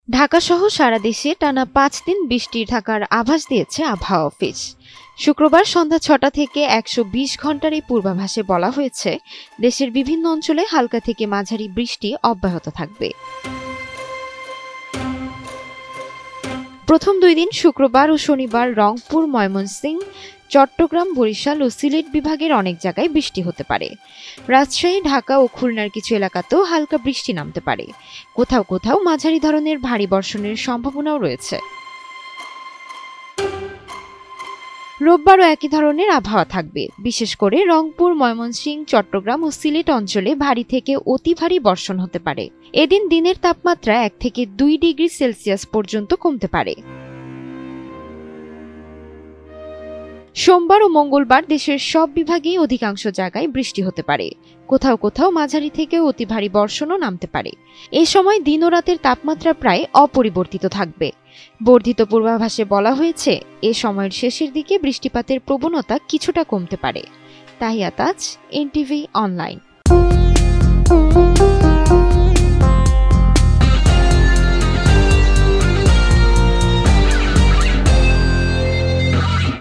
ঢাকা সহ সারা দেশে টানা ৫ দিন বৃষ্টি থাকার আভাস দিয়েছে আবহাওয়া অফিস। শুক্রবার সন্ধ্যা ৬টা থেকে ১২০ ঘণ্টার এই পূর্বাভাসে বলা হয়েছে, দেশের বিভিন্ন অঞ্চলে হালকা থেকে মাঝারি বৃষ্টি অব্যাহত থাকবে। প্রথম ২ দিন শুক্রবার ও শনিবার রংপুর, ময়মনসিংহ, চট্টগ্রাম, বরিশাল ও সিলেট বিভাগের অনেক জায়গায় বৃষ্টি হতে পারে। রাজশাহী, ঢাকা ও খুলনার কিছু এলাকাতেও হালকা বৃষ্টি নামতে পারে। কোথাও কোথাও মাঝারি ধরনের ভারী বর্ষণের সম্ভাবনাও রয়েছে। রোববারও একই ধরনের আবহাওয়া থাকবে। বিশেষ করে রংপুর, ময়মনসিংহ, চট্টগ্রাম ও সিলেট অঞ্চলে ভারী থেকে অতি ভারী বর্ষণ হতে পারে। এদিন দিনের তাপমাত্রা ১ থেকে ২ ডিগ্রি সেলসিয়াস পর্যন্ত কমতে পারে। সোমবার ও মঙ্গলবার দেশের সব বিভাগেই অধিকাংশ জায়গায় বৃষ্টি হতে পারে। কোথাও কোথাও মাঝারি থেকে অতি ভারী বর্ষণও নামতে পারে। এই সময় দিন ও রাতের তাপমাত্রা প্রায় অপরিবর্তিত থাকবে। বর্ধিত পূর্বাভাসে বলা হয়েছে, এ সময়ের শেষের দিকে বৃষ্টিপাতের প্রবণতা কিছুটা কমতে পারে। তাহিয়া তাজ, এনটিভি অনলাইন।